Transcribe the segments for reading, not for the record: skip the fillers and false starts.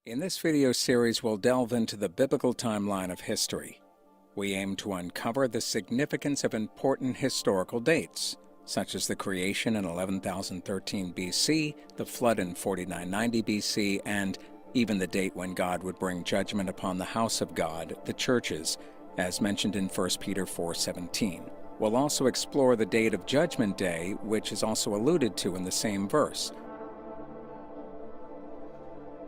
In this video series, we'll delve into the biblical timeline of history. We aim to uncover the significance of important historical dates, such as the creation in 11,013 BC, the flood in 4990 BC, and even the date when God would bring judgment upon the house of God, the churches, as mentioned in 1 Peter 4:17. We'll also explore the date of Judgment Day, which is also alluded to in the same verse.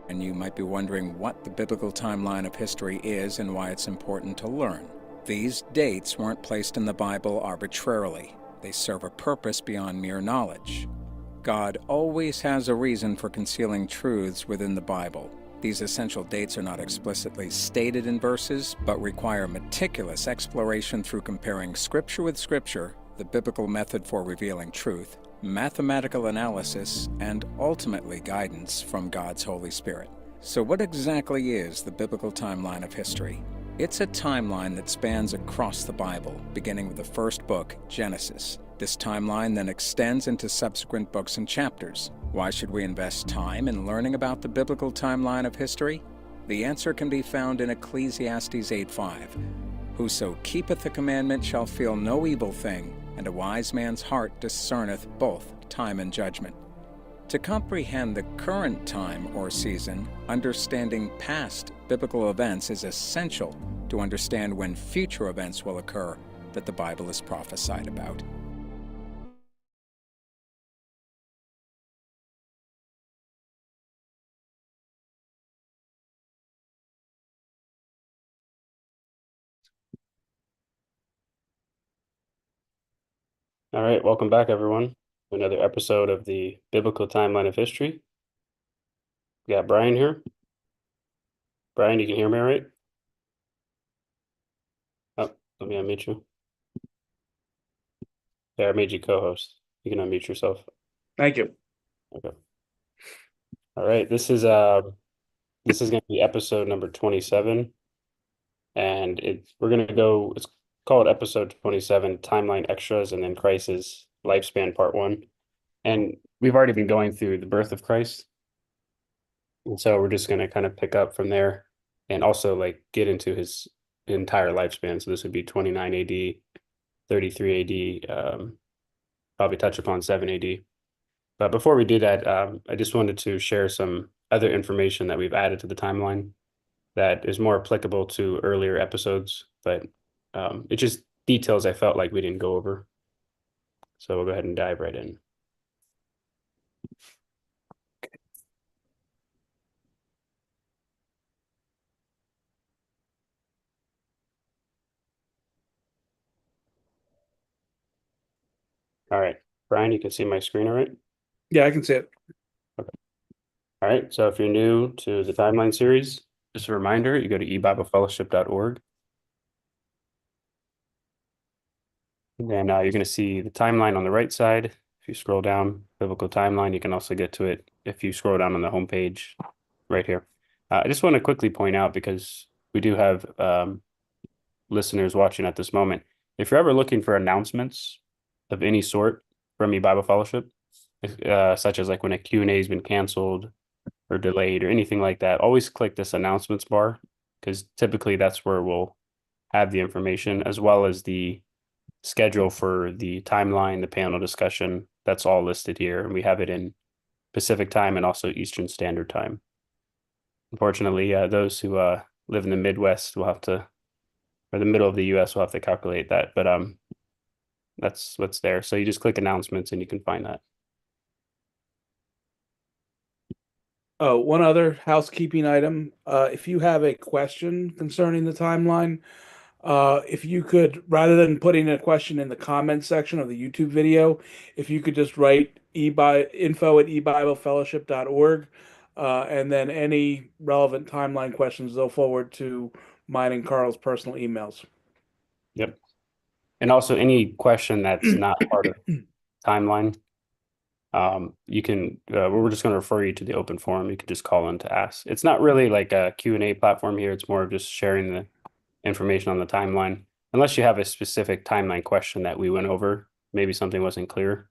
And you might be wondering what the biblical timeline of history is and why it's important to learn. These dates weren't placed in the Bible arbitrarily. They serve a purpose beyond mere knowledge. God always has a reason for concealing truths within the Bible. These essential dates are not explicitly stated in verses, but require meticulous exploration through comparing Scripture with Scripture, the biblical method for revealing truth, mathematical analysis, and ultimately guidance from God's Holy Spirit. So what exactly is the biblical timeline of history? It's a timeline that spans across the Bible, beginning with the first book, Genesis. This timeline then extends into subsequent books and chapters. Why should we invest time in learning about the biblical timeline of history? The answer can be found in Ecclesiastes 8:5. Whoso keepeth the commandment shall feel no evil thing, and a wise man's heart discerneth both time and judgment. To comprehend the current time or season, understanding past biblical events is essential to understand when future events will occur that the Bible is prophesied about. All right, welcome back, everyone, to another episode of the Biblical Timeline of History. We got Brian here. Brian, you can hear me all right? Oh, let me unmute you. Yeah, I made you co-host. You can unmute yourself. Thank you. Okay. All right, this is going to be episode number 27, and it's called episode 27, Timeline Extras, and then Christ's Lifespan Part 1. And we've already been going through the birth of Christ. And so we're just going to kind of pick up from there and also like get into his entire lifespan. So this would be 29 AD, 33 AD, probably touch upon 7 AD. But before we do that, I just wanted to share some other information that we've added to the timeline that is more applicable to earlier episodes, but it's just details I felt like we didn't go over. So we'll go ahead and dive right in. All right, Brian, you can see my screen all right? Yeah, I can see it. Okay. All right, so if you're new to the timeline series, just a reminder, you go to ebiblefellowship.org. And then you're going to see the timeline on the right side. If you scroll down, biblical timeline, you can also get to it if you scroll down on the homepage right here. I just want to quickly point out, because we do have listeners watching at this moment, if you're ever looking for announcements of any sort from eBible Fellowship, such as like when a Q&A has been canceled or delayed or anything like that, always click this announcements bar, because typically that's where we'll have the information, as well as the schedule for the timeline, the panel discussion. That's all listed here, and we have it in Pacific time and also Eastern Standard Time. Unfortunately, those who live in the Midwest will have to, or the middle of the US will have to calculate that, but that's what's there. So you just click announcements and you can find that. One other housekeeping item. If you have a question concerning the timeline, if you could, rather than putting a question in the comment section of the YouTube video, if you could just write info@ebiblefellowship.org, and then any relevant timeline questions, they'll forward to mine and Carl's personal emails. Yep. And also any question that's not part of timeline, you can, we're just going to refer you to the open forum. You can just call in to ask. It's not really like a Q&A platform here. It's more of just sharing the information on the timeline, unless you have a specific timeline question that we went over, maybe something wasn't clear.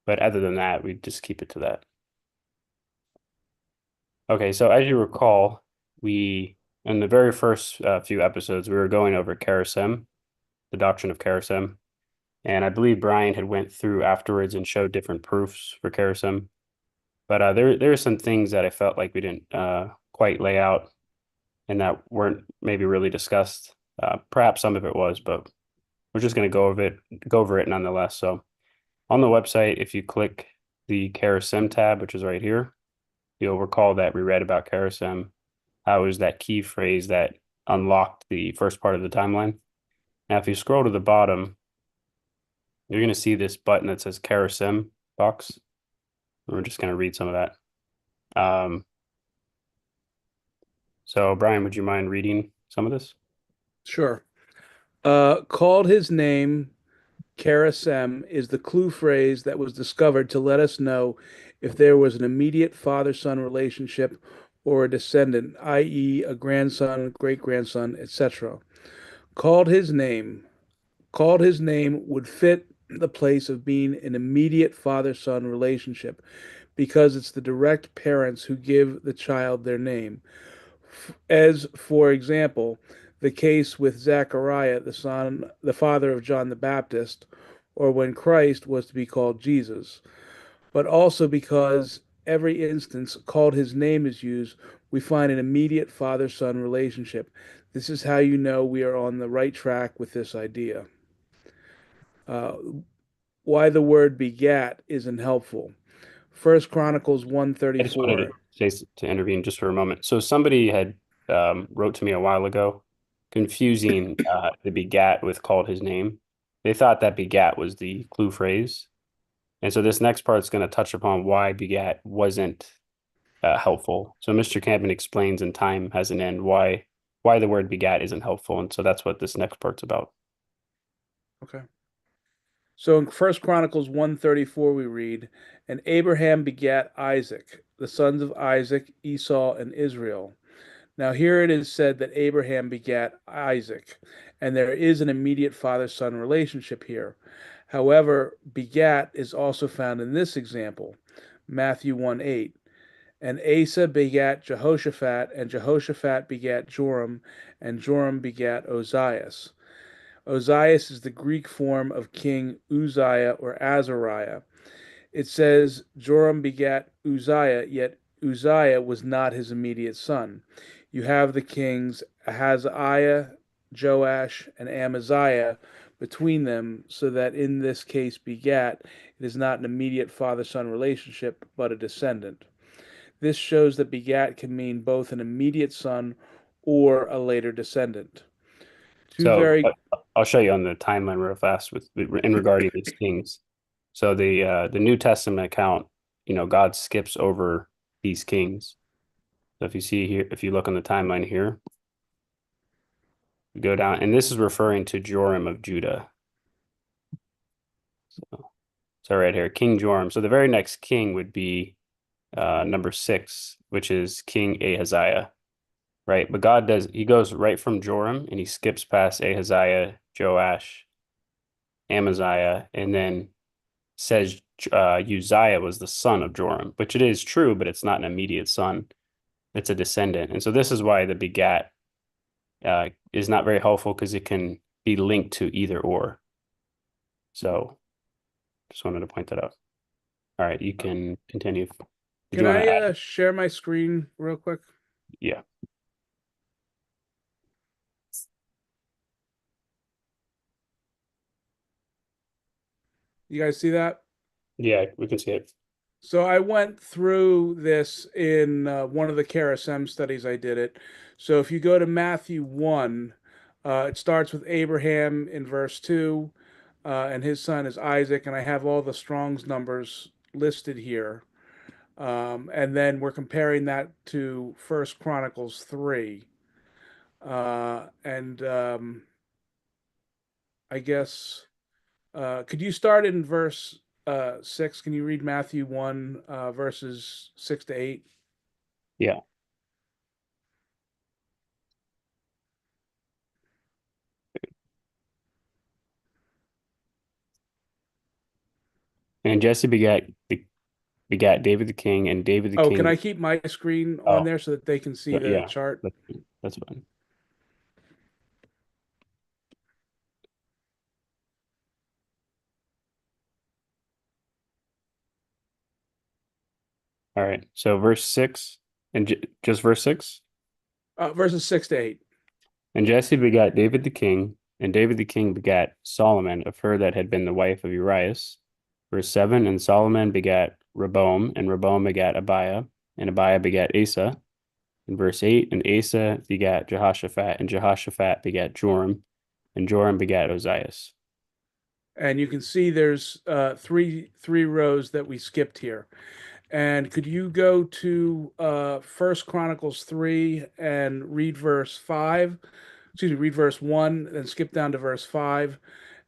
But other than that, we just keep it to that. Okay, so as you recall, in the very first few episodes, we were going over Karisem, the doctrine of Karisem. And I believe Brian had went through afterwards and showed different proofs for Karisem. But there are some things that I felt like we didn't quite lay out and that weren't maybe really discussed. Perhaps some of it was, but we're just going to go over it nonetheless. So on the website, if you click the Karisem tab, which is right here, you'll recall that we read about Karisem, how it was that key phrase that unlocked the first part of the timeline. Now, if you scroll to the bottom, you're going to see this button that says Karisem box. We're just going to read some of that. So Brian, would you mind reading some of this? Sure. Called his name Karisem is the clue phrase that was discovered to let us know if there was an immediate father-son relationship or a descendant, i.e., a grandson, great-grandson, etc. Called his name. Called his name would fit the place of being an immediate father-son relationship because it's the direct parents who give the child their name. As, for example, the case with Zechariah, the father of John the Baptist, or when Christ was to be called Jesus, but also because every instance called his name is used, we find an immediate father son relationship. This is how you know we are on the right track with this idea. Uh, why the word begat isn't helpful. First Chronicles I just wanted 134. to intervene just for a moment. So somebody had wrote to me a while ago, confusing the begat with called his name. They thought that begat was the clue phrase. And so this next part is going to touch upon why begat wasn't helpful. So Mr. Campbell explains in Time Has an End why the word begat isn't helpful. And so that's what this next part's about. Okay. So in First Chronicles 134 we read, and Abraham begat Isaac, the sons of Isaac, Esau, and Israel. Now here it is said that Abraham begat Isaac, and there is an immediate father-son relationship here. However, begat is also found in this example, Matthew 1:8. And Asa begat Jehoshaphat, and Jehoshaphat begat Joram, and Joram begat Ozias. Ozias is the Greek form of King Uzziah or Azariah. It says Joram begat Uzziah, yet Uzziah was not his immediate son. You have the kings Ahaziah, Joash, and Amaziah between them, so that in this case begat, it is not an immediate father-son relationship, but a descendant. This shows that begat can mean both an immediate son or a later descendant. Two So very I'll show you on the timeline real fast in regarding these kings. So the New Testament account, God skips over these kings. So if you see here, if you look on the timeline here, you go down, and this is referring to Joram of Judah. So right here, King Joram. So the very next king would be number 6, which is King Ahaziah, right? But he goes right from Joram and he skips past Ahaziah, Joash, Amaziah, and then says Uzziah was the son of Joram, which it is true, but it's not an immediate son. It's a descendant. And so this is why the begat is not very helpful because it can be linked to either or. So just wanted to point that out. All right, you can continue. Did Can you want to I add? share my screen real quick? Yeah. You guys see that? Yeah, we can see it. So I went through this in one of the KRSM studies I did it. So if you go to Matthew 1, it starts with Abraham in verse 2, and his son is Isaac, and I have all the Strong's numbers listed here. And then we're comparing that to First Chronicles 3. And I guess could you start in verse 6? Can you read Matthew 1, verses 6 to 8? Yeah. And Jesse begat begat David the king, and David the Oh, king. can I keep my screen on Oh, there so that they can see the yeah, chart? that's fine. All right. So verse 6 and just verse 6. Verses 6 to 8. And Jesse begat David the king, and David the king begat Solomon of her that had been the wife of Urias. Verse 7, and Solomon begat Rehoboam, and Rehoboam begat Abiah, and Abiah begat Asa. In verse 8, and Asa begat Jehoshaphat, and Jehoshaphat begat Joram, and Joram begat Ozias. And you can see there's three rows that we skipped here. And could you go to First Chronicles 3 and read verse 5? Excuse me, read verse 1, then skip down to verse 5,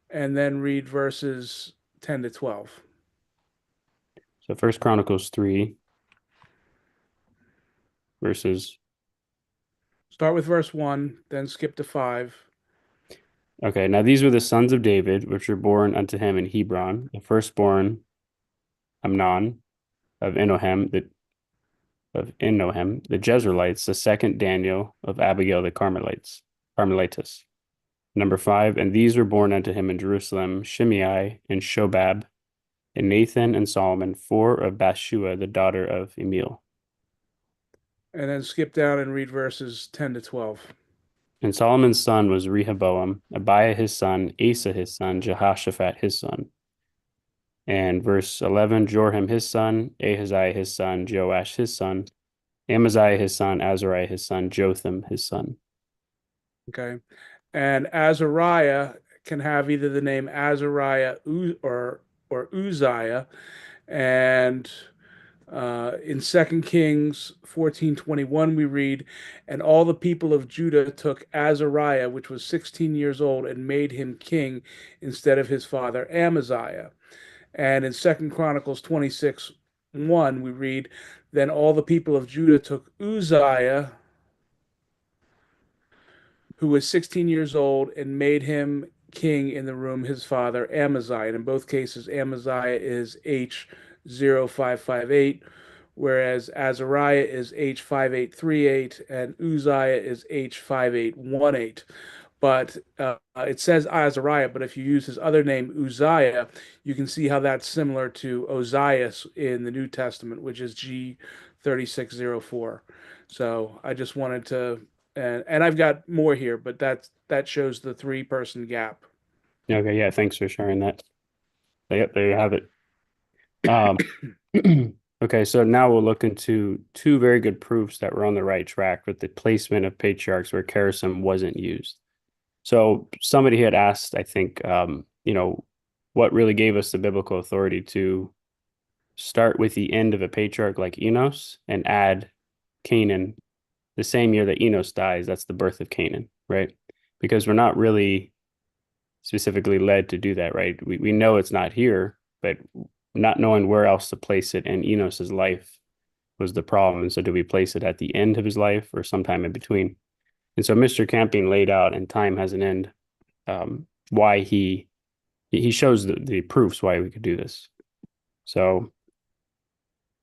and then read verses 10 to 12. So First Chronicles 3, verses. Start with verse 1, then skip to 5. Okay, now these were the sons of David, which were born unto him in Hebron. The firstborn, Amnon, of Enohem, the Jezreelites. The second, Daniel, of Abigail, the Carmelites. Number 5, and these were born unto him in Jerusalem, Shimei and Shobab, and Nathan and Solomon, 4 of Bathshua, the daughter of Emil. And then skip down and read verses 10 to 12. And Solomon's son was Rehoboam, Abiah his son, Asa his son, Jehoshaphat his son. And verse 11, Jorham his son, Ahaziah his son, Joash his son, Amaziah his son, Azariah his son, Jotham his son. Okay. And Azariah can have either the name Azariah or Uzziah. And in 2 Kings 14:21, we read, and all the people of Judah took Azariah, which was 16 years old, and made him king instead of his father Amaziah. And in 2 Chronicles 26:1, we read, then all the people of Judah took Uzziah, who was 16 years old, and made him king in the room his father Amaziah. And in both cases, Amaziah is H0558, whereas Azariah is H5838, and Uzziah is H5818. But it says Azariah, but if you use his other name, Uzziah, you can see how that's similar to Ozias in the New Testament, which is G3604. So I just wanted to, and I've got more here, but that shows the 3-person gap. Okay, yeah, thanks for sharing that. Yep, there you have it. Okay, so now we'll look into 2 very good proofs that we're on the right track with the placement of patriarchs where charism wasn't used. So somebody had asked, I think, what really gave us the biblical authority to start with the end of a patriarch like Enos and add Canaan the same year that Enos dies. That's the birth of Canaan, right? Because we're not really specifically led to do that, right? We know it's not here, but not knowing where else to place it in Enos's life was the problem. And so do we place it at the end of his life or sometime in between? And so Mr. Camping laid out, and time has an end, why he shows the proofs why we could do this. So,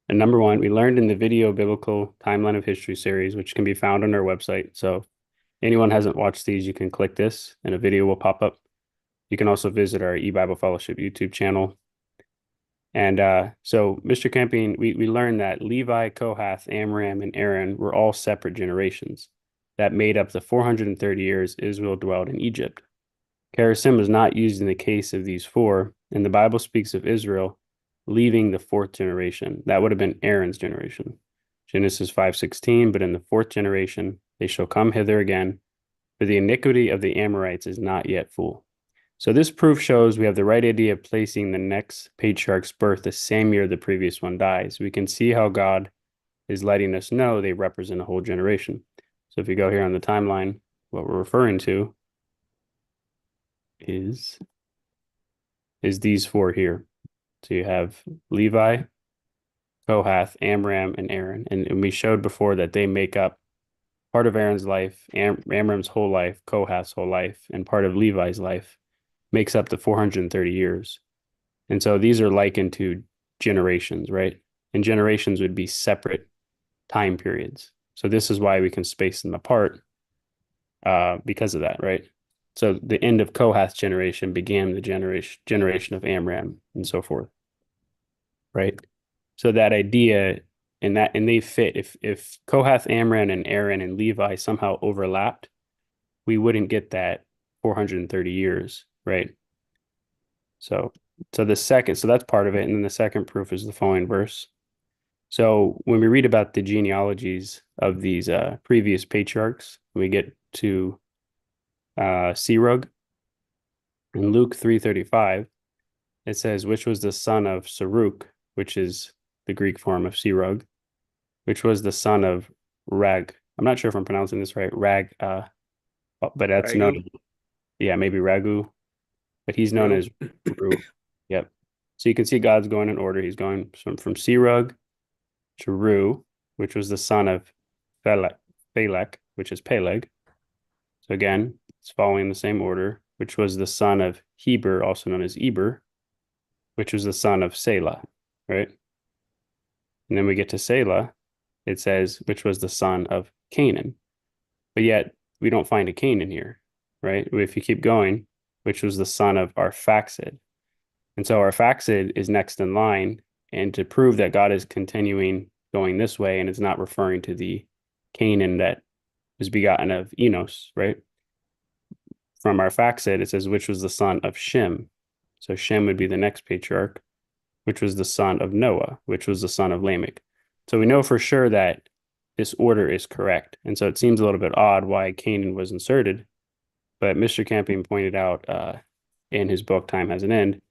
and number 1, we learned in the video biblical timeline of history series, which can be found on our website. So if anyone hasn't watched these, you can click this and a video will pop up. You can also visit our eBible Fellowship YouTube channel. And so Mr. Camping, we learned that Levi, Kohath, Amram, and Aaron were all separate generations that made up the 430 years Israel dwelled in Egypt. Charism was not used in the case of these 4, and the Bible speaks of Israel leaving the 4th generation. That would have been Aaron's generation. Genesis 5:16, but in the 4th generation they shall come hither again, for the iniquity of the Amorites is not yet full. So this proof shows we have the right idea of placing the next patriarch's birth the same year the previous one dies. We can see how God is letting us know they represent a whole generation. So if you go here on the timeline, what we're referring to is these 4 here. So you have Levi, Kohath, Amram, and Aaron. And we showed before that they make up part of Aaron's life, Amram's whole life, Kohath's whole life, and part of Levi's life makes up the 430 years. And so these are likened to generations, right? and generations would be separate time periods. So this is why we can space them apart because of that, right? So the end of Kohath's generation began the generation of Amram and so forth, right? So that idea and they fit. If Kohath, Amram, and Aaron and Levi somehow overlapped, we wouldn't get that 430 years, right? So that's part of it. And then the second proof is the following verse. So when we read about the genealogies of these previous patriarchs, we get to Serug in Luke 3:35. It says, which was the son of Saruk, which is the Greek form of Serug, which was the son of Rag. I'm not sure if I'm pronouncing this right. But that's known. Yeah, maybe Ragu, but he's known as Ru. Yep. So you can see God's going in order. He's going from Serug to Ru, which was the son of Phelek, which is Peleg. So again, it's following the same order, which was the son of Heber, also known as Eber, which was the son of Selah, right? And then we get to Selah, it says, which was the son of Canaan. But yet we don't find a Canaan here, right? If you keep going, which was the son of Arphaxad. And so Arphaxad is next in line. And to prove that God is continuing going this way and it's not referring to the Canaan that was begotten of Enos, right? From Arphaxad, it says, which was the son of Shem. So Shem would be the next patriarch, which was the son of Noah, which was the son of Lamech. So we know for sure that this order is correct. And so it seems a little bit odd why Canaan was inserted. But Mr. Campion pointed out in his book, Time Has an End,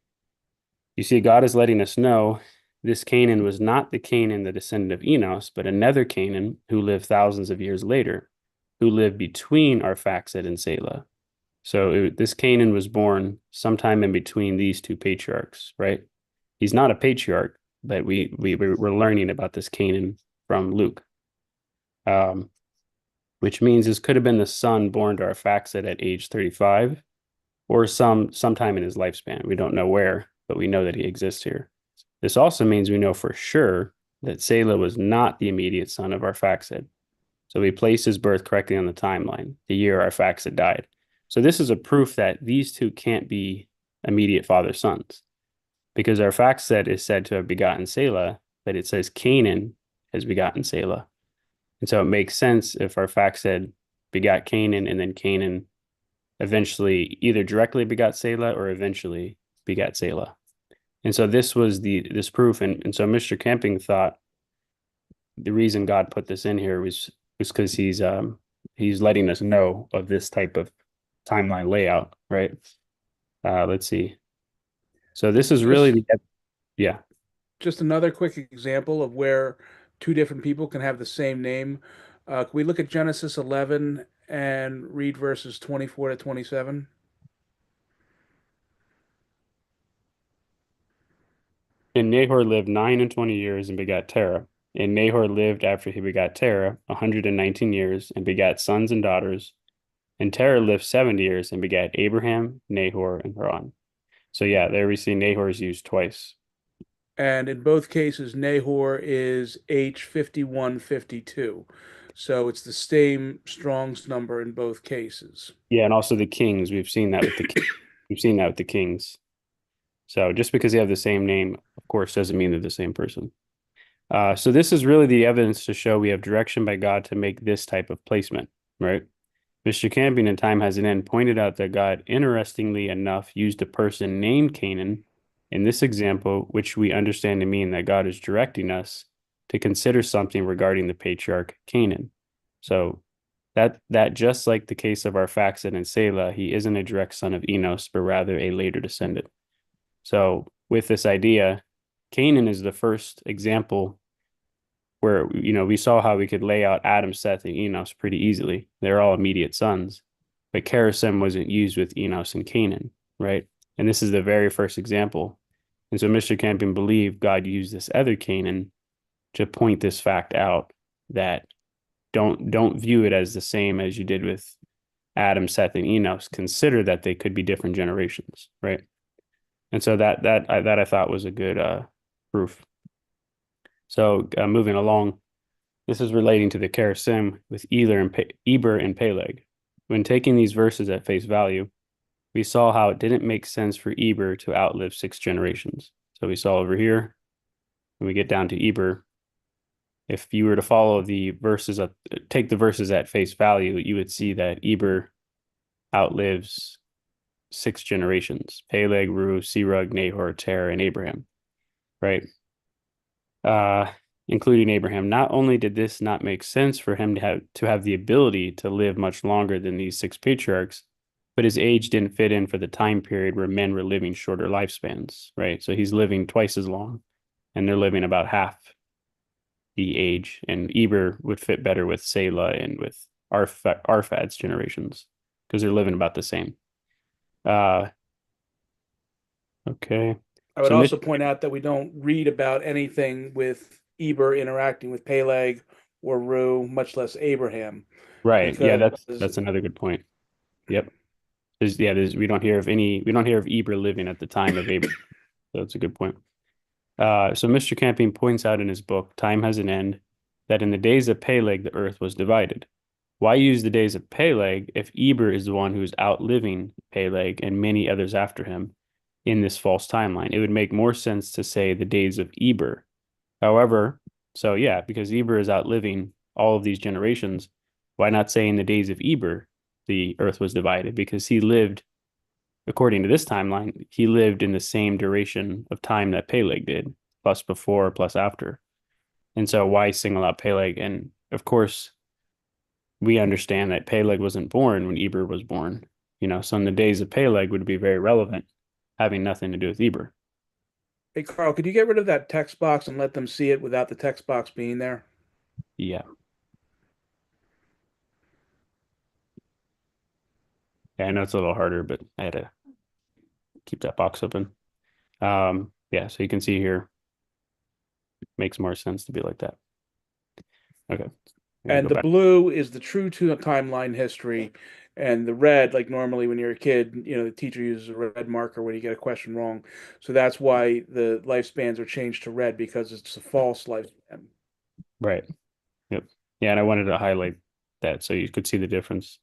you see, God is letting us know this Canaan was not the Canaan, the descendant of Enos, but another Canaan who lived thousands of years later, who lived between Arphaxad and Selah. So this Canaan was born sometime in between these two patriarchs, right? He's not a patriarch, but we're learning about this Canaan from Luke, which means this could have been the son born to Arphaxad at age 35, or sometime in his lifespan. We don't know where, but we know that he exists here. This also means we know for sure that Selah was not the immediate son of Arphaxad. So we place his birth correctly on the timeline, the year Arphaxad died. So this is a proof that these two can't be immediate father-sons, because Arphaxad is said to have begotten Selah, but it says Canaan has begotten Selah. And so it makes sense if Arphaxad begot Canaan and then Canaan eventually either directly begot Selah or eventually begat Selah. And so this was this proof. And so Mr. Camping thought the reason God put this in here was because he's letting us know of this type of timeline layout, right? Let's see. So this is really just another quick example of where two different people can have the same name. Can we look at Genesis 11 and read verses 24 to 27? And Nahor lived 29 years and begat Terah. And Nahor lived after he begat Terah 119 years and begat sons and daughters. And Terah lived 70 years and begat Abraham, Nahor, and Haran. So yeah, there we see Nahor is used twice. And in both cases, Nahor is H5152. So it's the same Strong's number in both cases. Yeah, and also the kings. We've seen that with the kings. So just because they have the same name, of course, doesn't mean they're the same person. So this is really the evidence to show we have direction by God to make this type of placement, right? Mr. Campion in Time Has an End pointed out that God, interestingly enough, used a person named Canaan in this example, which we understand to mean that God is directing us to consider something regarding the patriarch Canaan. So that just like the case of Arphaxad and Selah, he isn't a direct son of Enos, but rather a later descendant. So with this idea, Canaan is the first example where, we saw how we could lay out Adam, Seth, and Enos pretty easily. They're all immediate sons, but Kerosem wasn't used with Enos and Canaan, right? And this is the very first example. And so Mr. Campion believed God used this other Canaan to point this fact out, that don't view it as the same as you did with Adam, Seth, and Enos. Consider that they could be different generations, right? And so that I thought was a good proof. So moving along, this is relating to the kism with Eber and Peleg. When taking these verses at face value, we saw how it didn't make sense for Eber to outlive 6 generations. So we saw over here, when we get down to Eber, if you were to follow the verses, take the verses at face value, you would see that Eber outlives 6 generations: Peleg, Reu, Serug, Nahor, Terah, and Abraham, right? Including Abraham. Not only did this not make sense for him to have the ability to live much longer than these 6 patriarchs, but his age didn't fit in for the time period where men were living shorter lifespans, right? So he's living twice as long, and they're living about half the age. And Eber would fit better with Selah and with Arphad's generations because they're living about the same. Okay. I would So also point out that we don't read about anything with Eber interacting with Peleg or Reu, much less Abraham. right. Yeah, Because that's another good point. Yep. We don't hear of Eber living at the time of Abraham. So that's a good point. So Mr. Camping points out in his book, Time Has an End, that in the days of Peleg, the earth was divided. Why use the days of Peleg if Eber is the one who's outliving Peleg and many others after him in this false timeline? It would make more sense to say the days of Eber. However, so yeah, because Eber is outliving all of these generations, why not say in the days of Eber, the earth was divided? Because he lived, according to this timeline, he lived in the same duration of time that Peleg did, plus before, plus after. And so why single out Peleg? And of course, we understand that Peleg wasn't born when Eber was born. So in the days of Peleg would be very relevant, having nothing to do with Eber. Hey, Carl, could you get rid of that text box and let them see it without the text box being there? Yeah. Yeah, I know it's a little harder, but I had to keep that box open. Yeah, so you can see here, makes more sense to be like that. Okay. And the blue is the true to timeline history, and the red, like normally when you're a kid, the teacher uses a red marker when you get a question wrong. So that's why the lifespans are changed to red, because it's a false lifespan. Right. Yep. Yeah, and I wanted to highlight that so you could see the difference.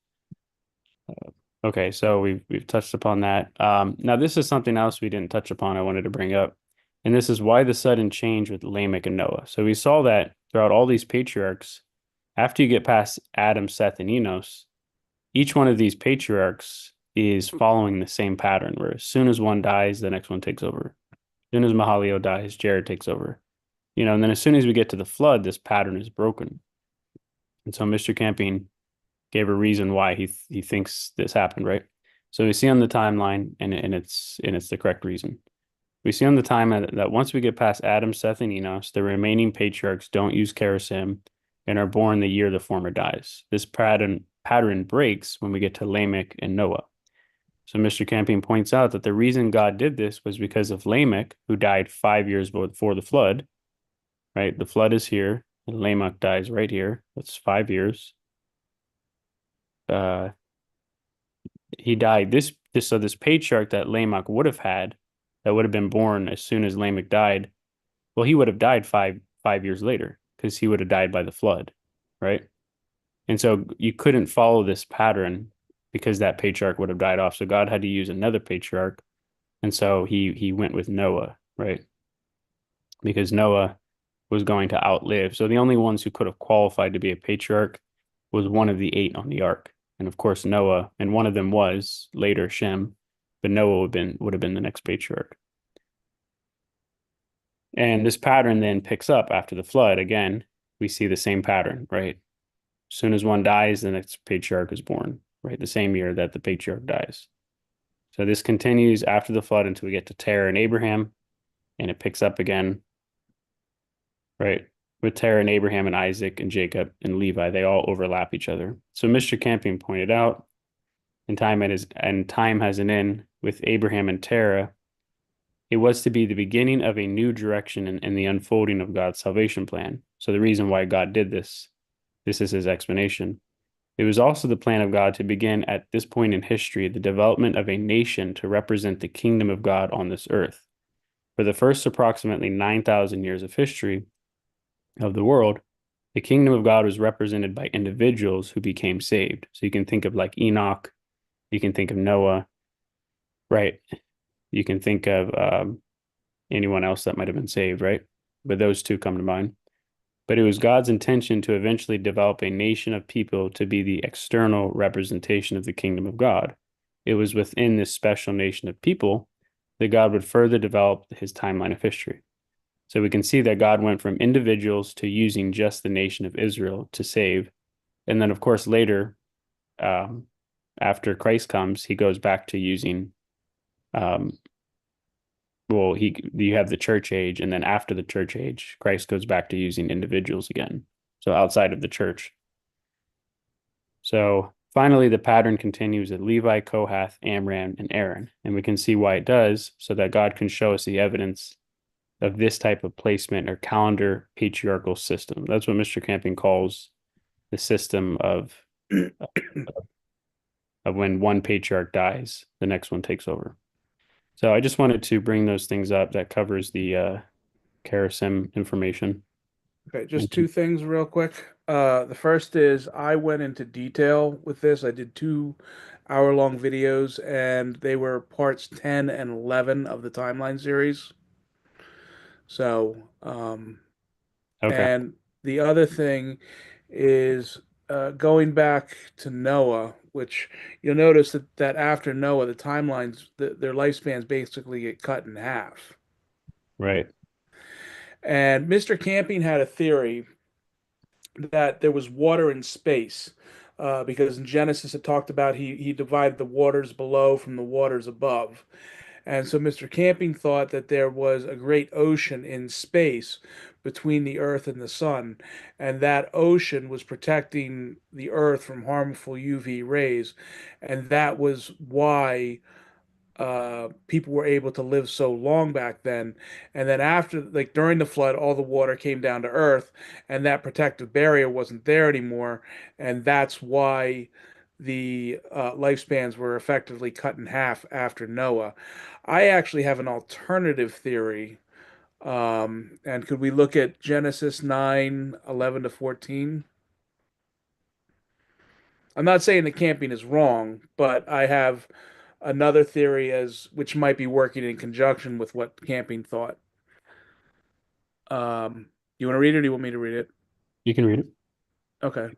Okay, so we've touched upon that. Now this is something else we didn't touch upon I wanted to bring up, and this is why the sudden change with Lamech and Noah. So we saw that throughout all these patriarchs, after you get past Adam, Seth, and Enos, each one of these patriarchs is following the same pattern, where as soon as one dies, the next one takes over. As soon as Mahalalel dies, Jared takes over. And then as soon as we get to the flood, this pattern is broken. And so Mr. Camping gave a reason why he thinks this happened, right? So we see on the timeline, and it's the correct reason. We see on the timeline that once we get past Adam, Seth, and Enos, the remaining patriarchs don't use kism and are born the year the former dies. This pattern breaks when we get to Lamech and Noah. So Mr. Camping points out that the reason God did this was because of Lamech, who died 5 years before the flood, right? The flood is here, and Lamech dies right here. That's 5 years. He died this patriarch that Lamech would have had, that would have been born as soon as Lamech died, well, he would have died five years later, because he would have died by the flood, right? And so you couldn't follow this pattern because that patriarch would have died off. So God had to use another patriarch. And so he went with Noah, right? Because Noah was going to outlive. So the only ones who could have qualified to be a patriarch was one of the 8 on the ark. And of course, Noah, and one of them was later Shem, but Noah would have been the next patriarch. And this pattern then picks up after the flood. Again, we see the same pattern, right? As soon as one dies, the next patriarch is born, right? The same year that the patriarch dies. So this continues after the flood until we get to Terah and Abraham, and it picks up again, right? With Terah and Abraham and Isaac and Jacob and Levi, they all overlap each other. So Mr. Camping pointed out, and time has an end with Abraham and Terah. It was to be the beginning of a new direction in the unfolding of God's salvation plan. So the reason why God did this is his explanation. It was also the plan of God to begin at this point in history the development of a nation to represent the kingdom of God on this earth. For the first approximately 9,000 years of history, of the world, the kingdom of God was represented by individuals who became saved. So you can think of like Enoch, you can think of Noah, right? You can think of anyone else that might have been saved, right? But those two come to mind. But it was God's intention to eventually develop a nation of people to be the external representation of the kingdom of God. It was within this special nation of people that God would further develop his timeline of history. So we can see that God went from individuals to using just the nation of Israel to save. And then, of course, later, after Christ comes, he goes back to using, you have the church age, and then after the church age, Christ goes back to using individuals again. So outside of the church. So finally, the pattern continues at Levi, Kohath, Amram, and Aaron. And we can see why it does, so that God can show us the evidence of this type of placement or calendar patriarchal system. That's what Mr. Camping calls the system of when one patriarch dies, the next one takes over. So I just wanted to bring those things up. That covers the Karasim information. Okay, just two things real quick. The first is I went into detail with this. I did 2 hour-long videos, and they were parts 10 and 11 of the timeline series. So, Okay. and the other thing is going back to Noah, which you'll notice that after Noah, the timelines, their lifespans basically get cut in half. Right. And Mr. Camping had a theory that there was water in space, because in Genesis it talked about he divided the waters below from the waters above. And so Mr. Camping thought that there was a great ocean in space between the Earth and the Sun, and that ocean was protecting the Earth from harmful UV rays, and that was why people were able to live so long back then. And then after, like during the flood, all the water came down to Earth, and that protective barrier wasn't there anymore, and that's why the lifespans were effectively cut in half after Noah. I actually have an alternative theory. And could we look at Genesis 9:11 to 14? I'm not saying the camping is wrong, but I have another theory as which might be working in conjunction with what camping thought. You want to read it or do you want me to read it? You can read it. Okay.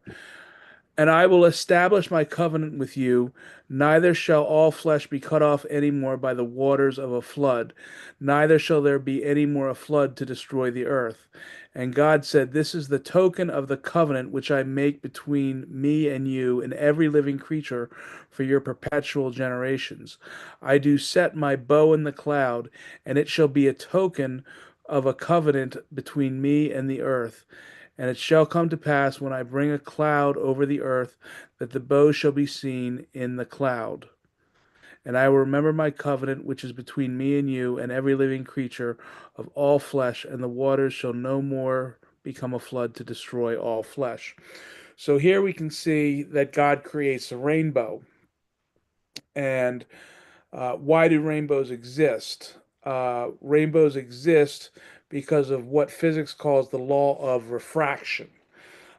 And I will establish my covenant with you. Neither shall all flesh be cut off any more by the waters of a flood, neither shall there be any more a flood to destroy the earth. And God said, this is the token of the covenant which I make between me and you and every living creature for your perpetual generations. I do set my bow in the cloud, and it shall be a token of a covenant between me and the earth. And it shall come to pass when I bring a cloud over the earth that the bow shall be seen in the cloud. And I will remember my covenant which is between me and you and every living creature of all flesh, and the waters shall no more become a flood to destroy all flesh. So here we can see that God creates a rainbow. And why do rainbows exist? Rainbows exist because of what physics calls the law of refraction.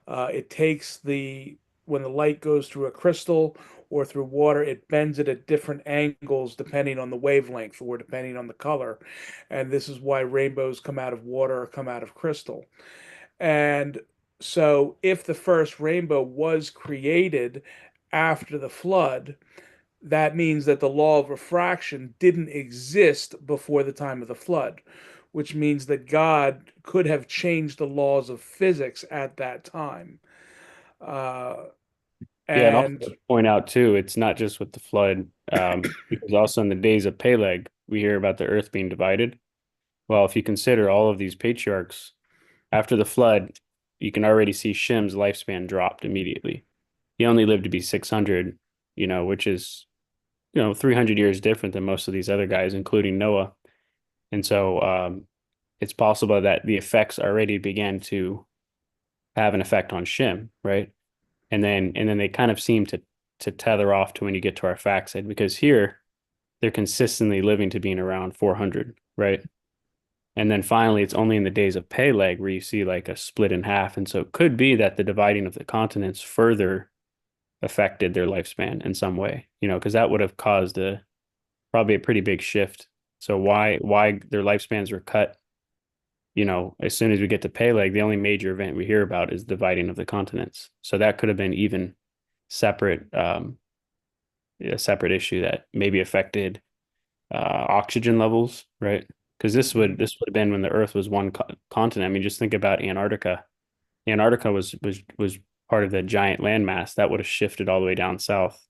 It takes when the light goes through a crystal or through water, it bends it at different angles depending on the wavelength or depending on the color. And this is why rainbows come out of water or come out of crystal. And so, if the first rainbow was created after the flood, that means that the law of refraction didn't exist before the time of the flood, which means that God could have changed the laws of physics at that time. Uh, Yeah, and also and to point out too, it's not just with the flood, because also in the days of Peleg, we hear about the earth being divided. Well, if you consider all of these patriarchs after the flood, you can already see Shem's lifespan dropped immediately. He only lived to be 600, which is, 300 years different than most of these other guys, including Noah. And so it's possible that the effects already began to have an effect on Shem, right? And then they kind of seem to tether off to when you get to our fact side, because here they're consistently living to being around 400, right? And then finally, it's only in the days of Peleg where you see like a split in half. And so it could be that the dividing of the continents further affected their lifespan in some way, because that would have caused probably a pretty big shift. So why their lifespans were cut, as soon as we get to Peleg, the only major event we hear about is dividing of the continents. So that could have been even separate, a separate issue that maybe affected oxygen levels, right? Because this would have been when the Earth was one continent. I mean, just think about Antarctica. Antarctica was part of the giant landmass that would have shifted all the way down south,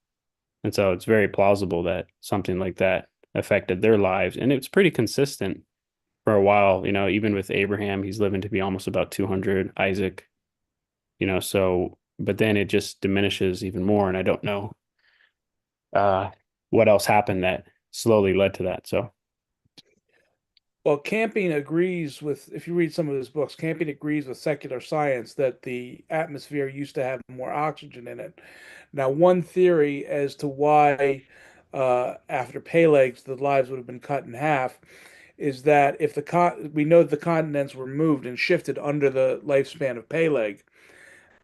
and so it's very plausible that something like that affected their lives, and it's pretty consistent for a while. Even with Abraham, he's living to be almost about 200. Isaac, so but then it just diminishes even more, and I don't know what else happened that slowly led to that. So. Well, Camping agrees with, if you read some of his books, Camping agrees with secular science that the atmosphere used to have more oxygen in it. Now, one theory as to why after Peleg's the lives would have been cut in half is that if we know the continents were moved and shifted under the lifespan of Peleg,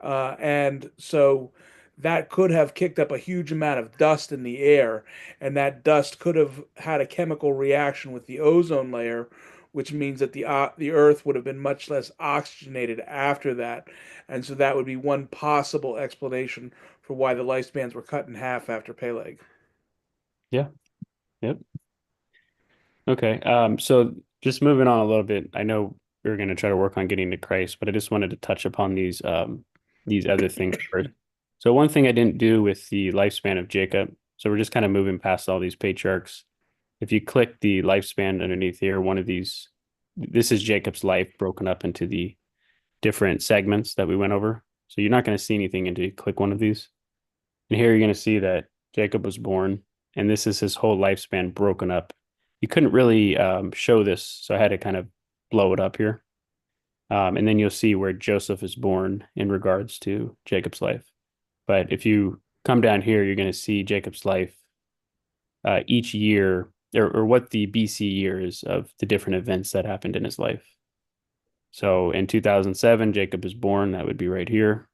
and so that could have kicked up a huge amount of dust in the air, and that dust could have had a chemical reaction with the ozone layer, which means that the Earth would have been much less oxygenated after that, and so that would be one possible explanation for why the lifespans were cut in half after Peleg. Yeah. Yep. Okay. So just moving on a little bit, I know we're going to try to work on getting to Christ, but I just wanted to touch upon these other things first. So one thing I didn't do with the lifespan of Jacob, so we're just kind of moving past all these patriarchs. If you click the lifespan underneath here, this is Jacob's life broken up into the different segments that we went over. So you're not going to see anything until you click one of these. And here you're going to see that Jacob was born, and this is his whole lifespan broken up. You couldn't really show this, so I had to kind of blow it up here. And then you'll see where Joseph is born in regards to Jacob's life. But if you come down here, you're going to see Jacob's life each year, or what the BC year is of the different events that happened in his life. So in 2007, Jacob is born. That would be right here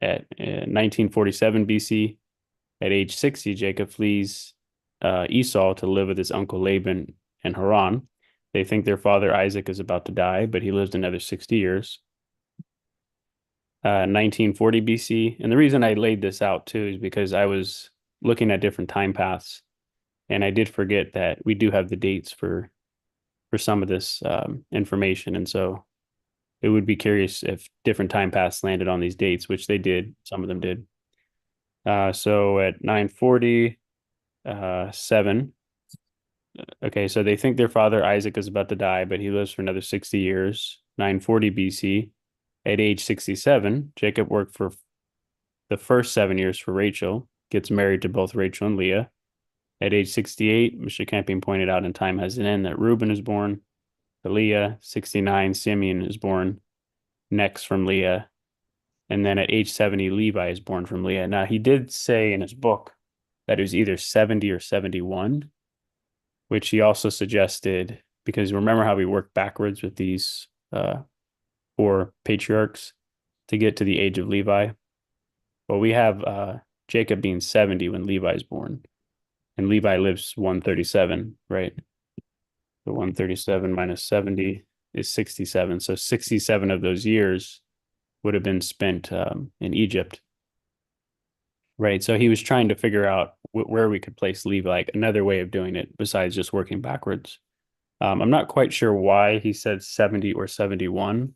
at 1947 BC. At age 60, Jacob flees Esau to live with his uncle Laban in Haran. They think their father Isaac is about to die, but he lives another 60 years. 1940 BC. And the reason I laid this out too is because I was looking at different time paths, and I did forget that we do have the dates for some of this information. And so it would be curious if different time paths landed on these dates, which they did. Some of them did. So at 940, 7. Okay, so they think their father Isaac is about to die, but he lives for another 60 years. 940 BC. At age 67, Jacob worked for the first 7 years for Rachel, gets married to both Rachel and Leah. At age 68, Mr. Camping pointed out in Time Has an End that Reuben is born to Leah. 69, Simeon is born next from Leah. And then at age 70, Levi is born from Leah. Now, he did say in his book that it was either 70 or 71, which he also suggested, because remember how we worked backwards with these 4 patriarchs to get to the age of Levi? Well, we have Jacob being 70 when Levi is born, and Levi lives 137, right? So 137 minus 70 is 67. So 67 of those years would have been spent in Egypt, right? So he was trying to figure out where we could place Levi, like another way of doing it besides just working backwards. I'm not quite sure why he said 70 or 71,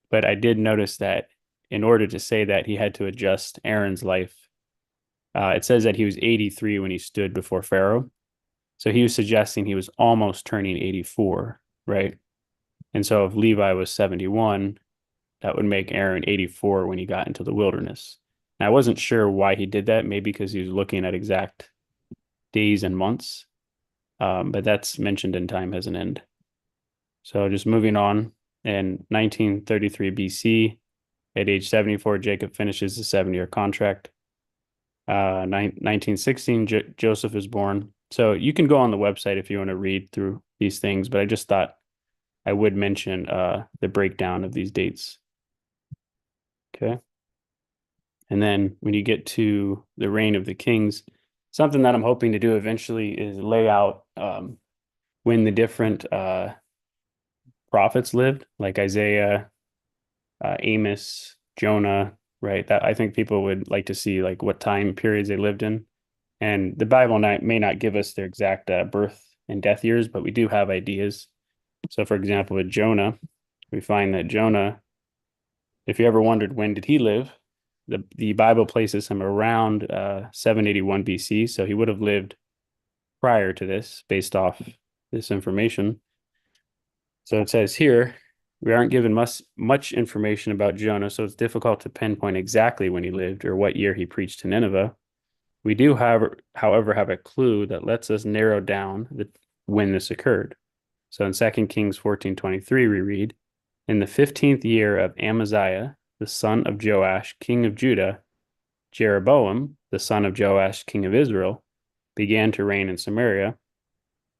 but I did notice that in order to say that, he had to adjust Aaron's life. It says that he was 83 when he stood before Pharaoh. So he was suggesting he was almost turning 84, right? And so if Levi was 71, that would make Aaron 84 when he got into the wilderness. And I wasn't sure why he did that, maybe because he was looking at exact days and months, but that's mentioned in Time Has an End. So just moving on, in 1933 BC, at age 74, Jacob finishes the 7-year contract. 1916, Joseph is born. So you can go on the website if you want to read through these things, but I just thought I would mention the breakdown of these dates. Okay. And then when you get to the reign of the kings, something that I'm hoping to do eventually is lay out when the different prophets lived, like Isaiah, Amos, Jonah, right? That I think people would like to see like what time periods they lived in. And the Bible may not give us their exact birth and death years, but we do have ideas. So, for example, with Jonah, we find that Jonah, if you ever wondered when did he live, the Bible places him around 781 BC. So he would have lived prior to this based off this information. So it says here, we aren't given much information about Jonah, so it's difficult to pinpoint exactly when he lived or what year he preached to Nineveh. We do, however, have a clue that lets us narrow down when this occurred. So in 2 Kings 14:23, we read, in the 15th year of Amaziah, the son of Joash, king of Judah, Jeroboam, the son of Joash, king of Israel, began to reign in Samaria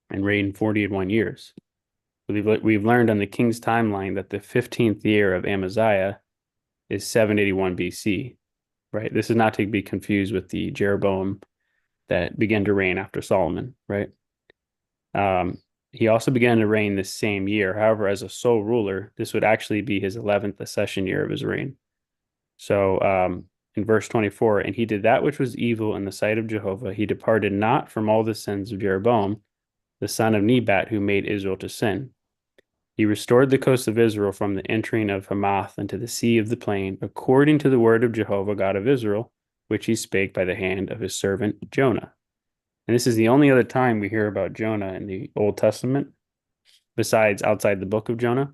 and reigned 41 years. We've learned on the king's timeline that the 15th year of Amaziah is 781 BC, right? This is not to be confused with the Jeroboam that began to reign after Solomon, right? He also began to reign this same year. However, as a sole ruler, this would actually be his 11th accession year of his reign. So in verse 24, and he did that which was evil in the sight of Jehovah. He departed not from all the sins of Jeroboam, the son of Nebat, who made Israel to sin. He restored the coast of Israel from the entering of Hamath unto the sea of the plain, according to the word of Jehovah, God of Israel, which he spake by the hand of his servant Jonah. And this is the only other time we hear about Jonah in the Old Testament, besides outside the book of Jonah.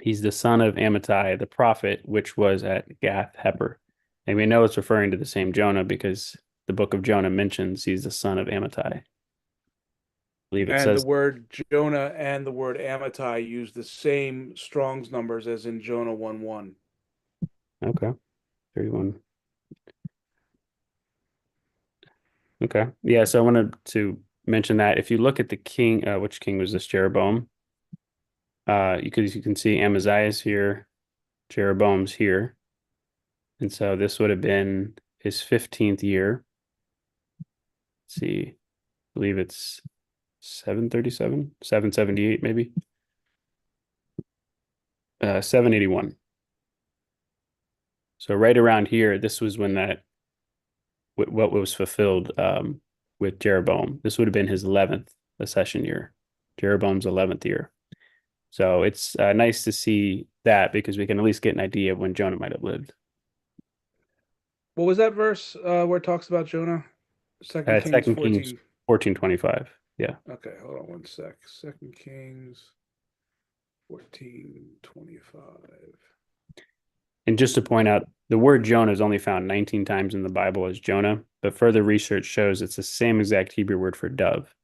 He's the son of Amittai, the prophet, which was at Gath Hepher. And we know it's referring to the same Jonah because the book of Jonah mentions he's the son of Amittai. I believe it And says the word Jonah and the word Amittai use the same Strong's numbers as in Jonah 1:1. Okay. 31. Okay. Yeah, so I wanted to mention that if you look at the king, which king was this? Jeroboam. You can see Amaziah's here, Jeroboam's here. And so this would have been his 15th year. Let's see. I believe it's 737, 778 maybe. 781. So right around here, this was when what was fulfilled with Jeroboam. This would have been his 11th accession year, Jeroboam's 11th year. So it's nice to see that because we can at least get an idea of when Jonah might have lived. What was that verse where it talks about Jonah? Second Kings 2 Kings 14:25. Yeah. Okay, hold on one sec. 2 Kings 14:25. And just to point out, the word Jonah is only found 19 times in the Bible as Jonah, but further research shows it's the same exact Hebrew word for dove,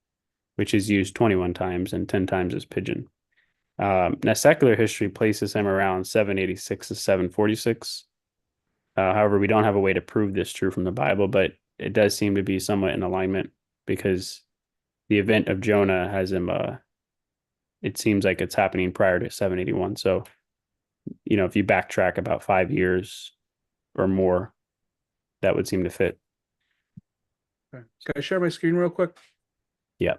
which is used 21 times and 10 times as pigeon. Now, secular history places him around 786 to 746. However, we don't have a way to prove this true from the Bible, but it does seem to be somewhat in alignment because the event of Jonah has him, it seems like it's happening prior to 781. So, if you backtrack about 5 years or more, that would seem to fit. Okay. Can I share my screen real quick? Yeah.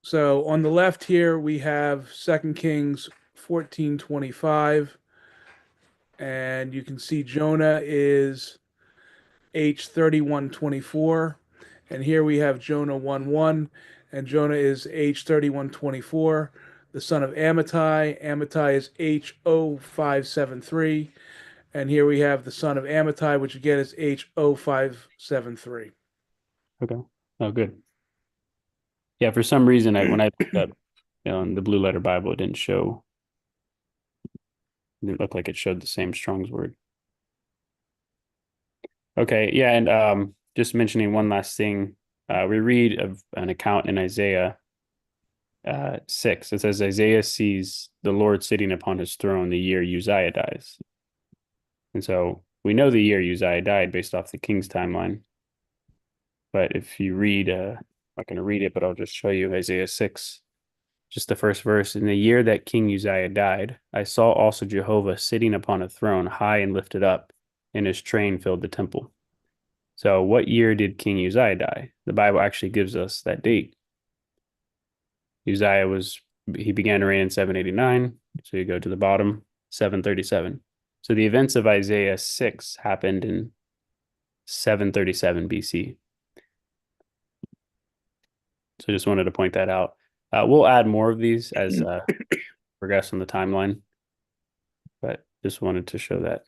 So on the left here, we have 2 Kings 14:25. And you can see Jonah is H3124. And here we have Jonah 1:1. And Jonah is H3124, the son of Amittai. Amittai is H0573. And here we have the son of Amittai, which again is H0573. Okay. Oh, good. Yeah, for some reason, when I looked up in the Blue Letter Bible, it didn't look like it showed the same Strong's word. Okay, yeah, and just mentioning one last thing, we read of an account in Isaiah 6. It says Isaiah sees the Lord sitting upon his throne the year Uzziah dies. And so we know the year Uzziah died based off the king's timeline. but if you read, I'm not going to read it, but I'll just show you Isaiah 6, just the first verse. In the year that King Uzziah died, I saw also Jehovah sitting upon a throne high and lifted up, and his train filled the temple. So what year did King Uzziah die? The Bible actually gives us that date. He began to reign in 789. So you go to the bottom, 737. So the events of Isaiah 6 happened in 737 BC. So just wanted to point that out. We'll add more of these as progress on the timeline, but just wanted to show that.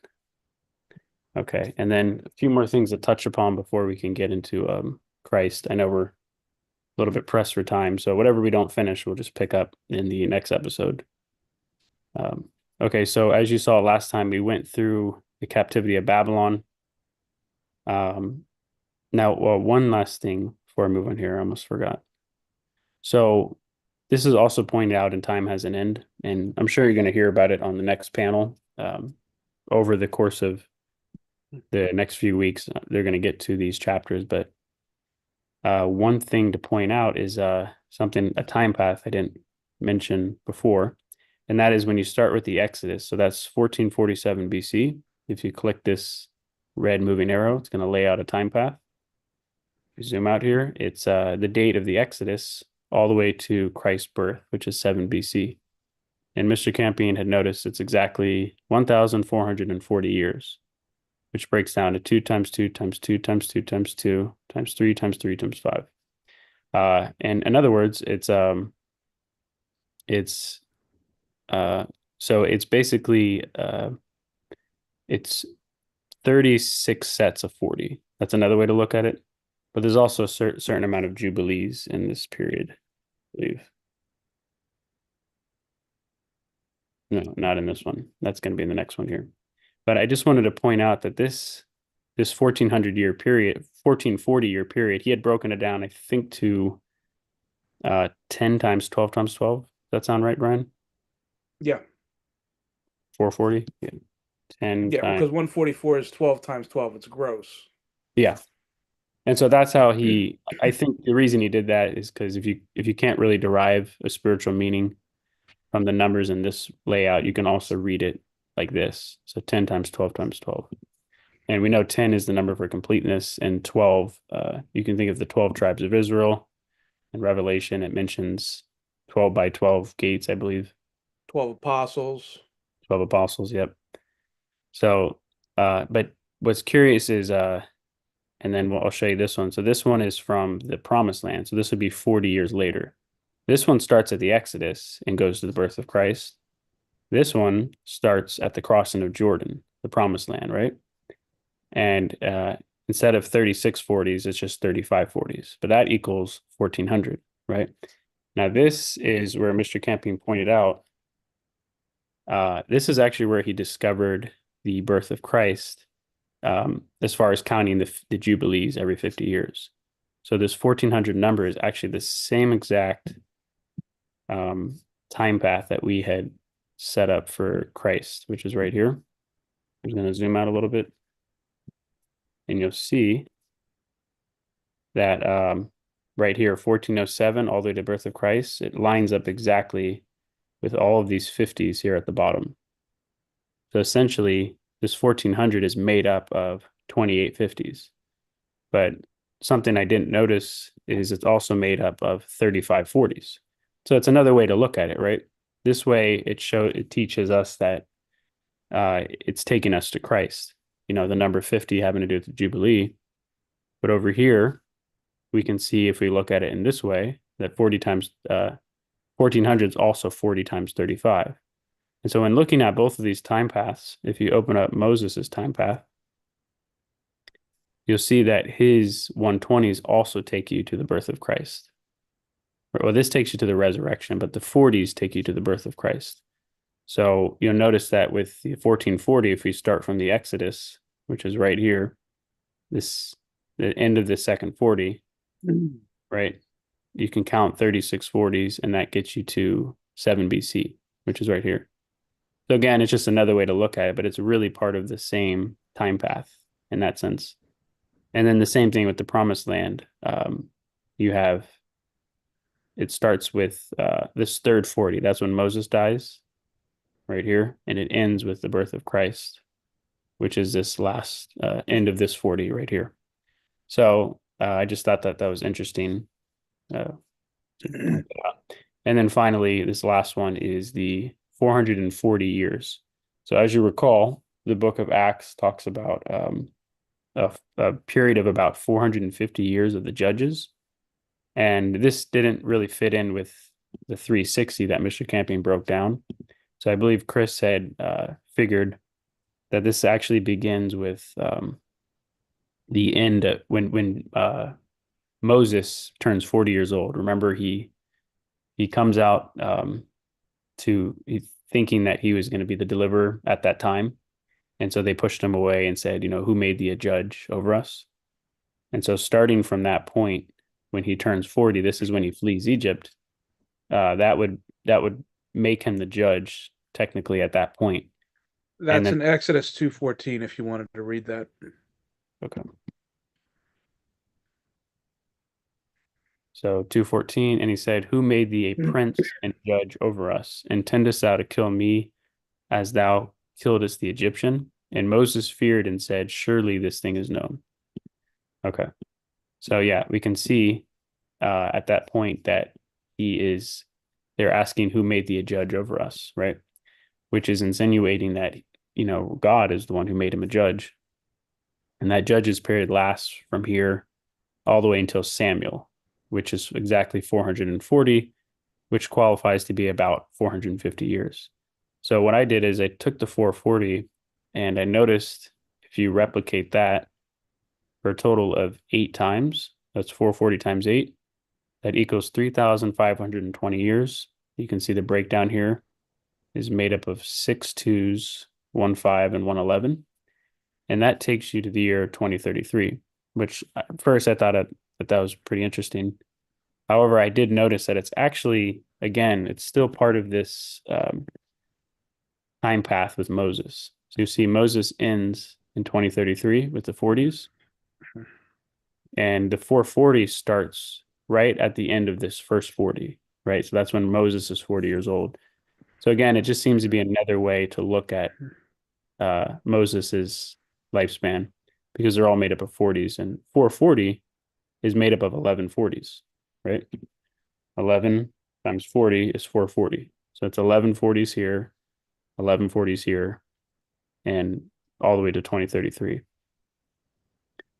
Okay, and then a few more things to touch upon before we can get into Christ. I know we're a little bit pressed for time, so whatever we don't finish, we'll just pick up in the next episode. Okay, so as you saw last time, we went through the captivity of Babylon. Now, one last thing before I move on here, I almost forgot. So this is also pointed out in Time Has an End, and I'm sure you're going to hear about it on the next panel. Over the course of the next few weeks, they're going to get to these chapters, but one thing to point out is a time path I didn't mention before, and that is when you start with the Exodus. So that's 1447 BC. If you click this red moving arrow, it's going to lay out a time path. If you zoom out here, it's the date of the Exodus all the way to Christ's birth, which is 7 BC. And Mr. Campion had noticed it's exactly 1,440 years, which breaks down to 2 times 2 times 2 times 2 times 2 times 3 times 3 times 5. And in other words, so it's basically it's 36 sets of 40. That's another way to look at it. But there's also a certain amount of jubilees in this period, I believe. No, not in this one. That's going to be in the next one here. But I just wanted to point out that this 1440 year period, he had broken it down, I think, to 10 times 12 times 12. Does that sound right, Brian? Yeah. 440? Yeah. 10 Yeah, times. because 144 is 12 times 12. It's gross. Yeah. And so that's how I think the reason he did that is because if you can't really derive a spiritual meaning from the numbers in this layout, you can also read it like this. So 10 times 12 times 12. And we know 10 is the number for completeness, and 12, you can think of the 12 tribes of Israel. In Revelation, it mentions 12 by 12 gates, I believe. 12 apostles. 12 apostles, yep. So, but what's curious is, and then I'll show you this one. So this one is from the Promised Land. So this would be 40 years later. This one starts at the Exodus and goes to the birth of Christ. This one starts at the crossing of Jordan, the Promised Land, right? And instead of 36 40s, it's just 35 40s. But that equals 1400, right? Now, this is where Mr. Campion pointed out, this is actually where he discovered the birth of Christ, as far as counting the Jubilees every 50 years. So this 1400 number is actually the same exact time path that we had set up for Christ, which is right here. I'm going to zoom out a little bit, and you'll see that right here, 1407, all the way to birth of Christ, it lines up exactly with all of these 50s here at the bottom. So essentially, this 1400 is made up of 28 50s. But something I didn't notice is it's also made up of 35 40s. So it's another way to look at it, right? This way, it teaches us that it's taking us to Christ. You know, the number 50 having to do with the Jubilee. But over here, we can see, if we look at it in this way, that 1400 is also 40 times 35. And so when looking at both of these time paths, if you open up Moses's time path, you'll see that his 120s also take you to the birth of Christ. Well, this takes you to the resurrection, but the 40s take you to the birth of Christ. So you'll notice that with the 1440, if we start from the Exodus, which is right here, the end of the second 40, right? You can count 36 40s, and that gets you to 7 BC, which is right here. So again, it's just another way to look at it, but it's really part of the same time path in that sense. And then the same thing with the promised land. It starts with this third 40. That's when Moses dies right here. And it ends with the birth of Christ, which is this last end of this 40 right here. So I just thought that was interesting. And then finally, this last one is the 440 years. So as you recall, the book of Acts talks about a period of about 450 years of the judges. And this didn't really fit in with the 360 that Mr. Camping broke down. So I believe Chris had figured that this actually begins with the end when Moses turns 40 years old. Remember, he comes out thinking that he was going to be the deliverer at that time. And so they pushed him away and said, who made thee a judge over us? And so starting from that point, when he turns 40, this is when he flees Egypt. That would make him the judge technically at that point. That's in Exodus 2:14 if you wanted to read that. Okay. So 2:14, and he said, "Who made thee a prince and judge over us? Intendest thou to kill me as thou killedest the Egyptian?" And Moses feared and said, "Surely this thing is known." Okay. So yeah, we can see at that point that they're asking who made thee a judge over us, right? Which is insinuating that, God is the one who made him a judge. And that judge's period lasts from here all the way until Samuel, which is exactly 440, which qualifies to be about 450 years. So what I did is I took the 440 and I noticed if you replicate that for a total of 8 times, that's 440 times 8, that equals 3,520 years. You can see the breakdown here is made up of 6 2s, 1 5, and 1 11. And that takes you to the year 2033, which at first I thought that was pretty interesting. However, I did notice that it's actually, again, it's still part of this time path with Moses. So you see Moses ends in 2033 with the 40s. And the 440 starts right at the end of this first 40, right? So that's when Moses is 40 years old. So again, it just seems to be another way to look at Moses's lifespan, because they're all made up of 40s, and 440 is made up of 11 40s, right? 11 times 40 is 440. So it's 11 40s here, 11 40s here, and all the way to 2033.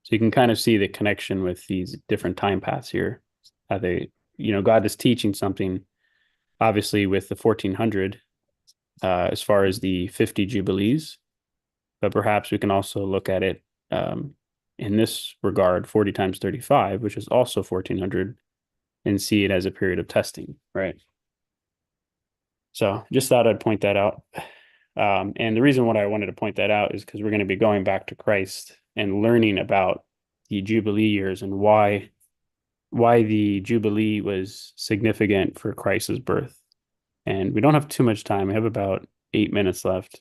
So you can kind of see the connection with these different time paths here. How they, God is teaching something, obviously, with the 1400 as far as the 50 Jubilees. But perhaps we can also look at it in this regard, 40 times 35, which is also 1400, and see it as a period of testing, right? So just thought I'd point that out. And the reason why I wanted to point that out is because we're going to be going back to Christ and learning about the Jubilee years and why the Jubilee was significant for Christ's birth. And we don't have too much time. We have about 8 minutes left.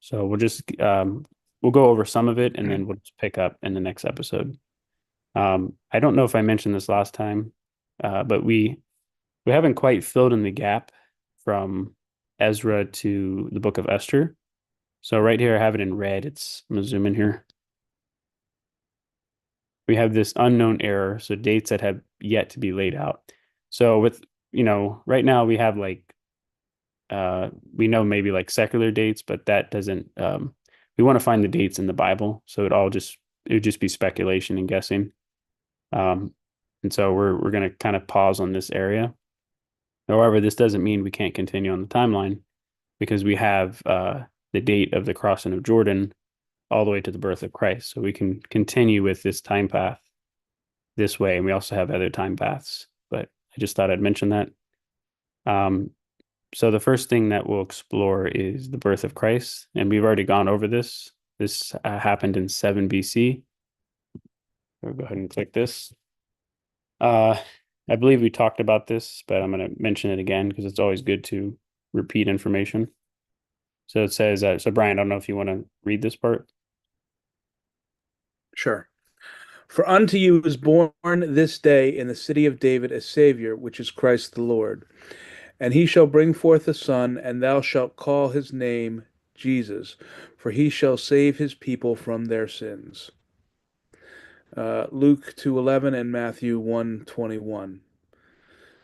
So we'll just we'll go over some of it, and then we'll just pick up in the next episode. I don't know if I mentioned this last time, but we haven't quite filled in the gap from Ezra to the book of Esther. So right here, I have it in red. I'm going to zoom in here. We have this unknown error, so dates that have yet to be laid out. So with, right now we have we know maybe like secular dates, but that doesn't, we want to find the dates in the Bible. So it would just be speculation and guessing. And so we're going to kind of pause on this area. However, this doesn't mean we can't continue on the timeline, because we have the date of the crossing of Jordan all the way to the birth of Christ. So we can continue with this time path this way. And we also have other time paths, but I just thought I'd mention that. So the first thing that we'll explore is the birth of Christ. And we've already gone over this. This happened in 7 BC. We'll go ahead and click this. I believe we talked about this, but I'm going to mention it again because it's always good to repeat information. So it says, so Brian, I don't know if you want to read this part. Sure. For unto you is born this day in the city of David a Savior, which is Christ the Lord. And he shall bring forth a son, and thou shalt call his name Jesus, for he shall save his people from their sins. Luke 2:11 and Matthew 1:21.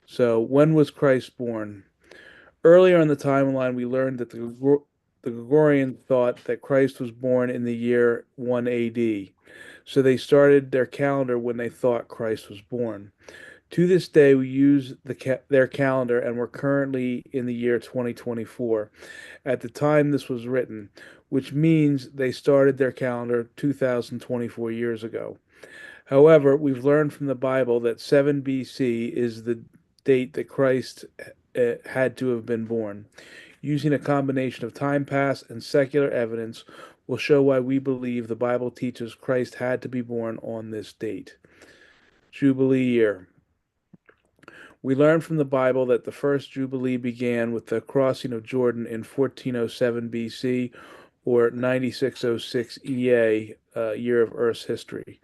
So when was Christ born? Earlier in the timeline, we learned that the Gregorian thought that Christ was born in the year 1 AD. So they started their calendar when they thought Christ was born. To this day, we use their calendar, and we're currently in the year 2024 at the time this was written, which means they started their calendar 2024 years ago. However, we've learned from the Bible that 7 BC is the date that Christ had to have been born. Using a combination of time past and secular evidence will show why we believe the Bible teaches Christ had to be born on this date. Jubilee year. We learn from the Bible that the first Jubilee began with the crossing of Jordan in 1407 BC or 9606 EA, year of Earth's history.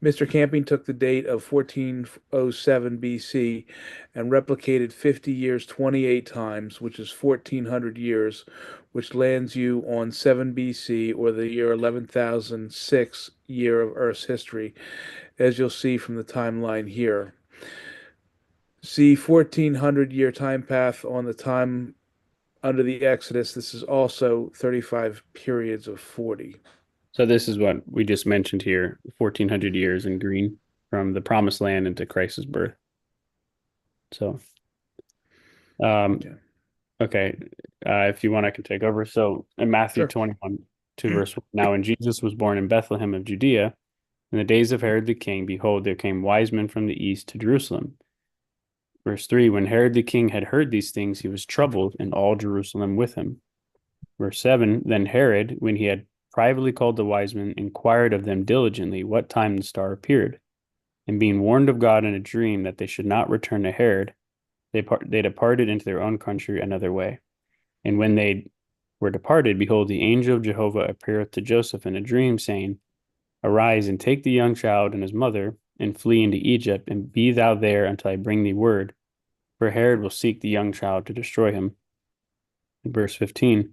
Mr. Camping took the date of 1407 BC and replicated 50 years 28 times, which is 1400 years, which lands you on 7 BC or the year 11,006 year of Earth's history, as you'll see from the timeline here. See 1400 year time path on the time under the Exodus. This is also 35 periods of 40. So this is what we just mentioned here, 1400 years in green from the promised land into Christ's birth. So, okay. If you want, I can take over. So in Matthew Sure. 21, 2 verse 1, now when Jesus was born in Bethlehem of Judea, in the days of Herod the king, behold, there came wise men from the east to Jerusalem. Verse 3, when Herod the king had heard these things, he was troubled, and all Jerusalem with him. Verse 7, then Herod, when he had privately called the wise men, inquired of them diligently what time the star appeared. And being warned of God in a dream that they should not return to Herod, they departed into their own country another way. And when they were departed, behold, the angel of Jehovah appeareth to Joseph in a dream, saying, arise and take the young child and his mother, and flee into Egypt, and be thou there until I bring thee word. For Herod will seek the young child to destroy him. Verse 15,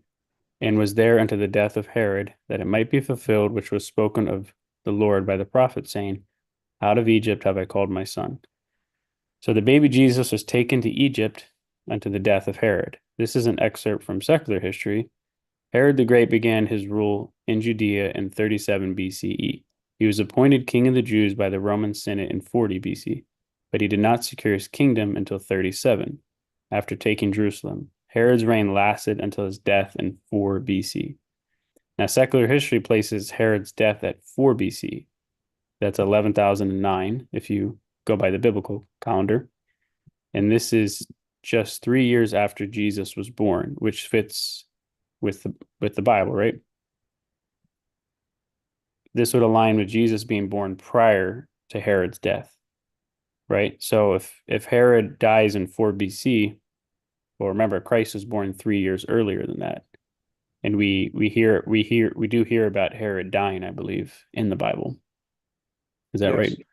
and was there unto the death of Herod, that it might be fulfilled which was spoken of the Lord by the prophet, saying, out of Egypt have I called my son. So the baby Jesus was taken to Egypt unto the death of Herod. This is an excerpt from secular history. Herod the Great began his rule in Judea in 37 BCE. He was appointed king of the Jews by the Roman Senate in 40 BC, but he did not secure his kingdom until 37, after taking Jerusalem. Herod's reign lasted until his death in 4 BC. Now, secular history places Herod's death at 4 BC. That's 11,009 if you go by the biblical calendar. And this is just 3 years after Jesus was born, which fits with the Bible, right? This would align with Jesus being born prior to Herod's death, right? So if Herod dies in 4 BC, well, remember Christ was born 3 years earlier than that, and we do hear about Herod dying, I believe, in the Bible. Is that Yes. right?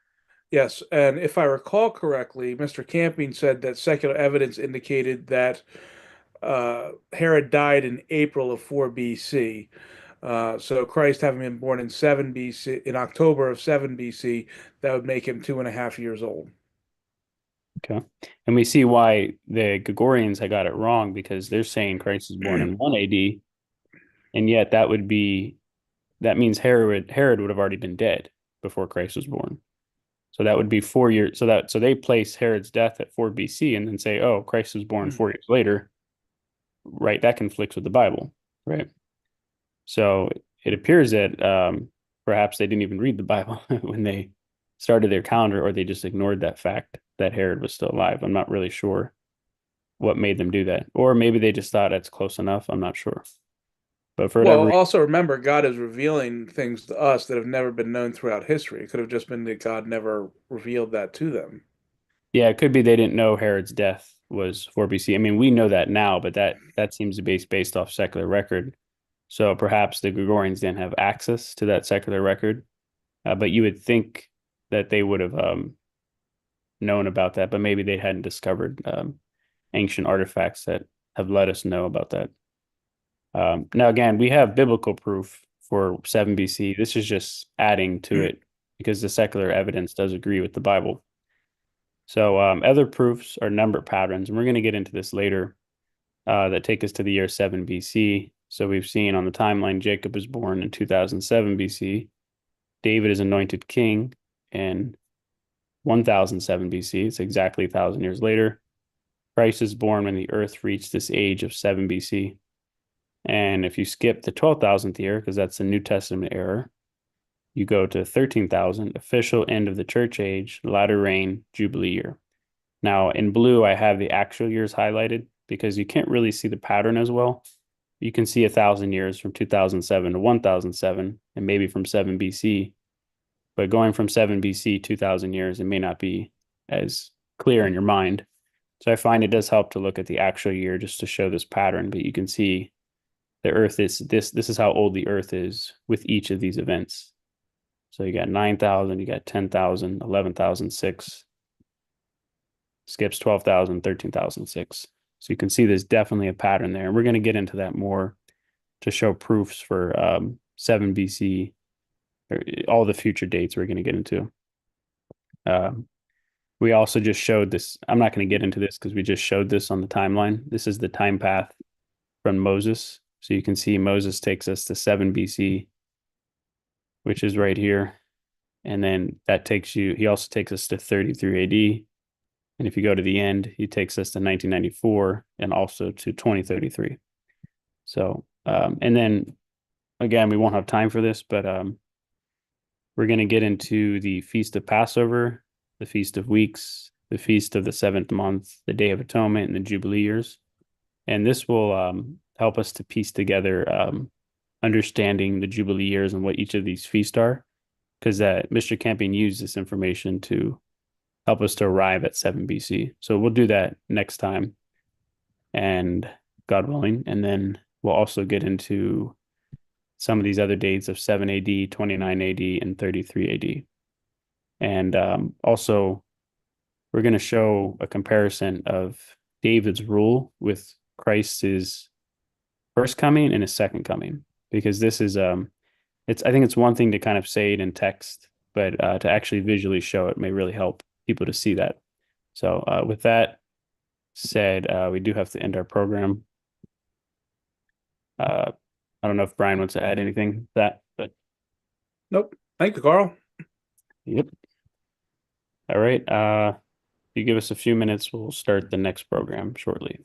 Yes, and if I recall correctly, Mr. Camping said that secular evidence indicated that Herod died in April of 4 BC. So Christ having been born in 7 BC, in October of 7 BC, that would make him 2.5 years old. Okay. And we see why the Gregorians had got it wrong, because they're saying Christ was born in 1 AD, and yet that means Herod would have already been dead before Christ was born. So that would be 4 years. So they place Herod's death at 4 BC and then say, oh, Christ was born 4 years later. Right? That conflicts with the Bible, right? So it appears that perhaps they didn't even read the Bible when they started their calendar, or they just ignored that fact that Herod was still alive. I'm not really sure what made them do that. Or maybe they just thought it's close enough. I'm not sure. But for whatever reason, Also remember, God is revealing things to us that have never been known throughout history. It could have just been that God never revealed that to them. yeah, it could be they didn't know Herod's death was 4 BC. I mean, we know that now, but that seems to be based off secular record. So perhaps the Gregorians didn't have access to that secular record. But you would think that they would have known about that, but maybe they hadn't discovered ancient artifacts that have let us know about that. Now, again, we have biblical proof for 7 BC. This is just adding to it because the secular evidence does agree with the Bible. So other proofs are number patterns, and we're going to get into this later, that take us to the year 7 BC. So we've seen on the timeline, Jacob was born in 2007 BC. David is anointed king in 1007 BC. It's exactly 1,000 years later. Christ is born when the earth reached this age of 7 BC. And if you skip the 12,000th year, because that's the New Testament era, you go to 13,000, official end of the church age, latter rain, Jubilee year. Now, in blue, I have the actual years highlighted because you can't really see the pattern as well. You can see 1,000 years from 2007 to 1007, and maybe from 7 BC. But going from 7 BC, 2,000 years, it may not be as clear in your mind. So I find it does help to look at the actual year just to show this pattern, but you can see the earth is this is how old the earth is with each of these events. So you got 9,000, you got 10,000, 11,006, skips 12,000, 13,006. So you can see there's definitely a pattern there. And we're going to get into that more to show proofs for 7 BC, or all the future dates we're going to get into. We also just showed this. I'm not going to get into this because we just showed this on the timeline. This is the time path from Moses. So you can see Moses takes us to 7 BC, which is right here. And then that takes you, he also takes us to 33 AD. And if you go to the end, he takes us to 1994 and also to 2033. So, and then again, we won't have time for this, but we're going to get into the Feast of Passover, the Feast of Weeks, the Feast of the 7th month, the Day of Atonement, and the Jubilee years. And this will help us to piece together understanding the Jubilee years and what each of these feasts are, because Mr. Camping used this information to help us to arrive at 7 BC. So we'll do that next time, and God willing, and then we'll also get into some of these other dates of 7 AD, 29 AD, and 33 AD. And also, we're going to show a comparison of David's rule with Christ's first coming and his second coming, because this is I think it's one thing to kind of say it in text, but to actually visually show it may really help people to see that. So with that said, we do have to end our program. I don't know if Brian wants to add anything to that, but Nope. Thank you, Carl. yep. All right. If you give us a few minutes, we'll start the next program shortly.